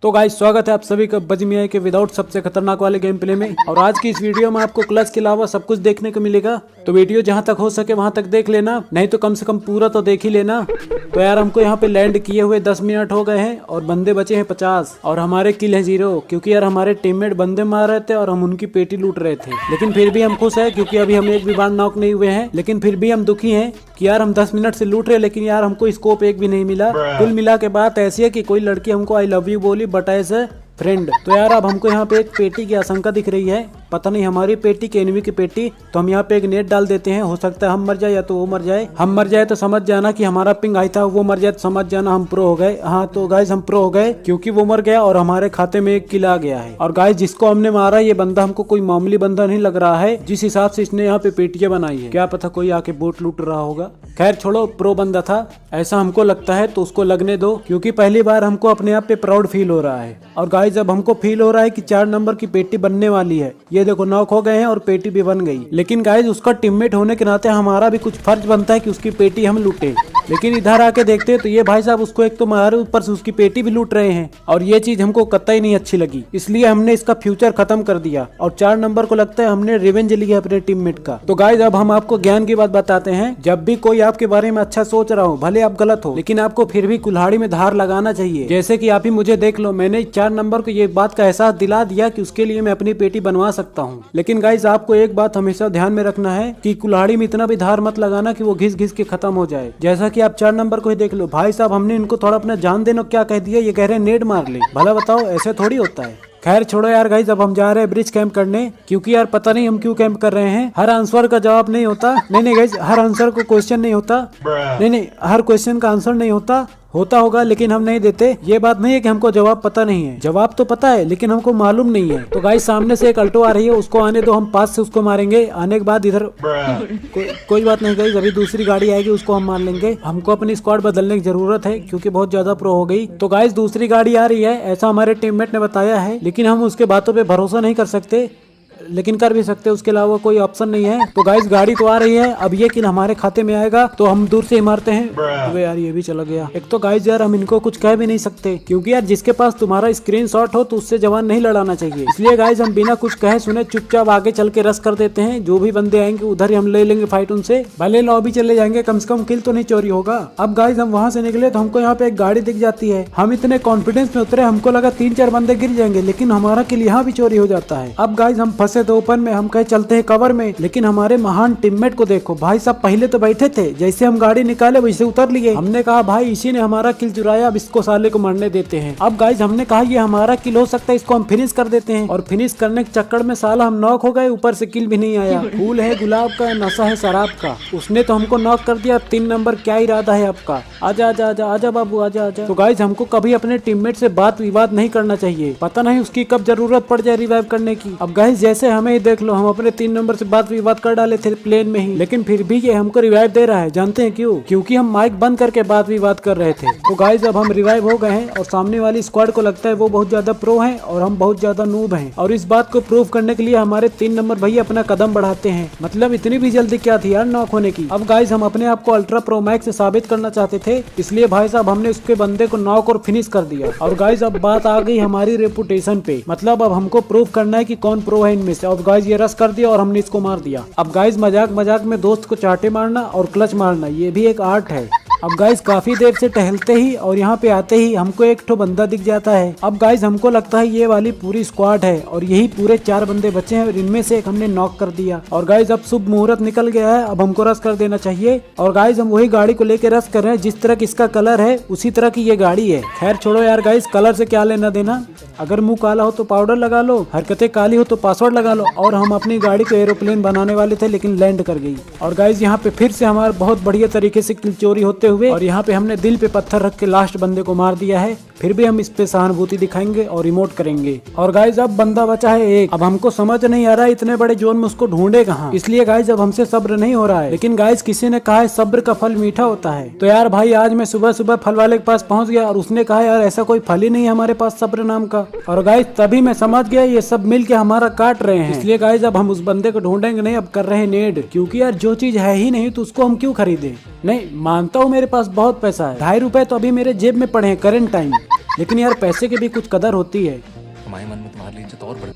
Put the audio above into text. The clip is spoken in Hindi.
तो गाइस स्वागत है आप सभी का बजमिया के विदाउट सबसे खतरनाक वाले गेम प्ले में। और आज की इस वीडियो में आपको क्लच के अलावा सब कुछ देखने को मिलेगा। तो वीडियो जहां तक हो सके वहां तक देख लेना, नहीं तो कम से कम पूरा तो देख ही लेना। तो यार हमको यहाँ पे लैंड किए हुए 10 मिनट हो गए हैं और बंदे बचे हैं 50 और हमारे किल है 0, क्योंकि यार हमारे टीममेट बंदे मार रहे थे और हम उनकी पेटी लूट रहे थे। लेकिन फिर भी हम खुश है क्योंकि अभी हम एक भी बार नॉक नहीं हुए हैं। लेकिन फिर भी हम दुखी हैं कि यार हम 10 मिनट से लूट रहे, लेकिन यार हमको स्कोप एक भी नहीं मिला। कुल मिला के बात ऐसी है कि कोई लड़की हमको आई लव यू बोली बट एज ए फ्रेंड। तो यार अब हमको यहाँ पे एक पेटी की आशंका दिख रही है, पता नहीं हमारी पेटी की एनिमी की पेटी। तो हम यहाँ पे एक नेट डाल देते हैं, हो सकता है हम मर जाए या तो वो मर जाए। हम मर जाए तो समझ जाना कि हमारा पिंग आई था, वो मर जाए तो समझ जाना हम प्रो हो गए। हाँ तो गाइज हम प्रो हो गए क्योंकि वो मर गया और हमारे खाते में एक किल आ गया है। और गाइज जिसको हमने मारा ये बंदा हमको कोई मामूली बंदा नहीं लग रहा है, जिस हिसाब से इसने यहाँ पे पेटियां बनाई है। क्या पता कोई आके बोट लूट रहा होगा। खैर छोड़ो, प्रो बंदा था ऐसा हमको लगता है तो उसको लगने दो, क्योंकि पहली बार हमको अपने आप पे प्राउड फील हो रहा है। और गाइज अब हमको फील हो रहा है कि 4 नंबर की पेटी बनने वाली है। ये देखो नॉक हो गए हैं और पेटी भी बन गई। लेकिन गाइज उसका टीममेट होने के नाते हमारा भी कुछ फर्ज बनता है कि उसकी पेटी हम लूटे। लेकिन इधर आके देखते तो ये भाई साहब उसको एक तो मारे, ऊपर से उसकी पेटी भी लूट रहे हैं और ये चीज हमको कतई नहीं अच्छी लगी। इसलिए हमने इसका फ्यूचर खत्म कर दिया और 4 नंबर को लगता है हमने रिवेंज लिया अपने टीममेट का। तो गाइज अब हम आपको ज्ञान की बात बताते हैं। जब भी कोई आपके बारे में अच्छा सोच रहा हो, भले आप गलत हो, लेकिन आपको फिर भी कुल्हाड़ी में धार लगाना चाहिए। जैसे कि आप ही मुझे देख लो, मैंने 4 नंबर को ये बात का एहसास दिला दिया कि उसके लिए मैं अपनी पेटी बनवा सकता हूँ। लेकिन गाइज आपको एक बात हमेशा ध्यान में रखना है कि कुल्हाड़ी में इतना भी धार मत लगाना कि वो घिस घिस के खत्म हो जाए। जैसा कि आप 4 नंबर को ही देख लो, भाई साहब हमने इनको थोड़ा अपना जान देना क्या कह दिया, ये कह रहे हैं नेड मार ले। भला बताओ ऐसे थोड़ी होता है। खैर छोड़ो यार गाइज, अब हम जा रहे हैं ब्रिज कैंप करने, क्योंकि यार पता नहीं हम क्यों कैंप कर रहे हैं। हर आंसर का जवाब नहीं होता। नहीं गाइज, हर आंसर को क्वेश्चन नहीं होता। नहीं हर क्वेश्चन का आंसर नहीं होता होगा, लेकिन हम नहीं देते। ये बात नहीं है कि हमको जवाब पता नहीं है, जवाब तो पता है लेकिन हमको मालूम नहीं है। तो गाइस सामने से एक अल्टो आ रही है, उसको आने दो, हम पास से उसको मारेंगे। आने के बाद इधर कोई बात नहीं गाइस, अभी दूसरी गाड़ी आएगी उसको हम मार लेंगे। हमको अपनी स्क्वाड बदलने की जरूरत है क्योंकि बहुत ज्यादा प्रो हो गई। तो गाइस दूसरी गाड़ी आ रही है ऐसा हमारे टीममेट ने बताया है, लेकिन हम उसके बातों पे भरोसा नहीं कर सकते, लेकिन कर भी सकते, उसके अलावा कोई ऑप्शन नहीं है। तो गाइस गाड़ी तो आ रही है, अब ये किल हमारे खाते में आएगा तो हम दूर से ही मारते हैं। अबे यार ये भी चला गया। एक तो गाइस यार हम इनको कुछ कह भी नहीं सकते, क्योंकि यार जिसके पास तुम्हारा स्क्रीनशॉट हो तो उससे जवान नहीं लड़ाना चाहिए। इसलिए गाइस हम बिना कुछ कहे सुने चुपचाप आगे चल के रस कर देते हैं। जो भी बंदे आएंगे उधर ही हम ले लेंगे फाइट उनसे, भले लॉबी चले जाएंगे, कम से कम किल तो नहीं चोरी होगा। अब गाइस हम वहाँ से निकले तो हमको यहाँ पे एक गाड़ी दिख जाती है। हम इतने कॉन्फिडेंस में उतरे, हमको लगा 3-4 बंदे गिर जाएंगे, लेकिन हमारा किल यहाँ भी चोरी हो जाता है। अब गाइस हम फंसे तो ओपन में, हम कहे चलते हैं कवर में, लेकिन हमारे महान टीममेट को देखो भाई साहब, पहले तो बैठे थे, जैसे हम गाड़ी निकाले वैसे उतर लिए। हमने कहा भाई इसी ने हमारा किल चुराया, अब इसको साले को मरने देते हैं। अब गाइस हमने कहा ये हमारा किल हो सकता है, इसको हम फिनिश कर देते हैं। और फिनिश करने के चक्कर में साला हम नॉक हो गए, ऊपर से किल भी नहीं आया। फूल है गुलाब का, नशा है शराब का, उसने तो हमको नॉक कर दिया। 3 नंबर क्या इरादा है आपका? आजा आजा आजा आजा बाबू आजा आजा। तो गाइस हमको कभी अपने टीममेट से बात विवाद नहीं करना चाहिए, पता नहीं उसकी कब जरूरत पड़ जाए रिवाइव करने की। अब गाइस जैसे हमें देख लो, हम अपने 3 नंबर से बात विवाद कर डाले थे प्लेन में ही, लेकिन फिर भी ये हमको रिवाइव दे रहा है। जानते हैं क्यों? क्योंकि हम माइक बंद करके बात विवाद कर रहे थे। तो गाइस अब हम रिवाइव हो गए हैं और सामने वाली स्क्वाड को लगता है वो बहुत ज्यादा प्रो हैं और हम बहुत ज्यादा नूब हैं। और इस बात को प्रूव करने के लिए हमारे 3 नंबर भैया अपना कदम बढ़ाते हैं। मतलब इतनी भी जल्दी क्या थी यार नॉक होने की। अब गाइस हम अपने आप को अल्ट्रा प्रो मैक्स से साबित करना चाहते थे, इसलिए भाई साहब हमने उसके बंदे को नॉक और फिनिश कर दिया। और गाइस अब बात आ गई हमारी रेपुटेशन पे, मतलब अब हमको प्रूव करना है कि कौन प्रो है इनमें से। अब गाइस ये रस कर दिया और हमने इसको मार दिया। अब गाइस मजाक मजाक में दोस्त को चाटे मारना और क्लच मारना ये भी एक आर्ट है। अब गाइस काफी देर से टहलते ही और यहाँ पे आते ही हमको एक ठो बंदा दिख जाता है। अब गाइस हमको लगता है ये वाली पूरी स्क्वाड है और यही पूरे 4 बंदे बचे हैं और इनमें से एक हमने नॉक कर दिया। और गाइस अब शुभ मुहूर्त निकल गया है, अब हमको रस कर देना चाहिए। और गाइस हम वही गाड़ी को लेके रस कर रहे हैं, जिस तरह की इसका कलर है उसी तरह की ये गाड़ी है। खैर छोड़ो यार गाइस, कलर से क्या लेना देना, अगर मुंह काला हो तो पाउडर लगा लो, हरकतें काली हो तो पासवर्ड लगा लो। और हम अपनी गाड़ी को एरोप्लेन बनाने वाले थे लेकिन लैंड कर गई। और गाइस यहाँ पे फिर से हमारा बहुत बढ़िया तरीके से किल चोरी होते हुए, और यहाँ पे हमने दिल पे पत्थर रख के लास्ट बंदे को मार दिया है। फिर भी हम इस पे सहानुभूति दिखाएंगे और रिमोट करेंगे। और गाइस अब बंदा बचा है एक। अब हमको समझ नहीं आ रहा है इतने बड़े जोन में उसको ढूंढे कहाँ, इसलिए गाइस अब हमसे सब्र नहीं हो रहा है। लेकिन गाइस किसी ने कहा है सब्र का फल मीठा होता है। तो यार भाई आज मैं सुबह सुबह फल वाले के पास पहुंच गया और उसने कहा यार ऐसा कोई फल ही नहीं है हमारे पास सब्र नाम का। और गाइस तभी मैं समझ गया ये सब मिल के हमारा काट रहे हैं। इसलिए गाइस अब हम उस बंदे को ढूंढेंगे नहीं, अब कर रहे हैं नेड, क्योंकि यार जो चीज है ही नहीं तो उसको हम क्यों खरीदे। नहीं मानता हूँ मेरे पास बहुत पैसा है, 2.5 रुपए तो अभी मेरे जेब में पड़े हैं करंट टाइम, लेकिन यार पैसे की भी कुछ कदर होती है। हमारे मन में तुम्हारी इज्जत और बढ़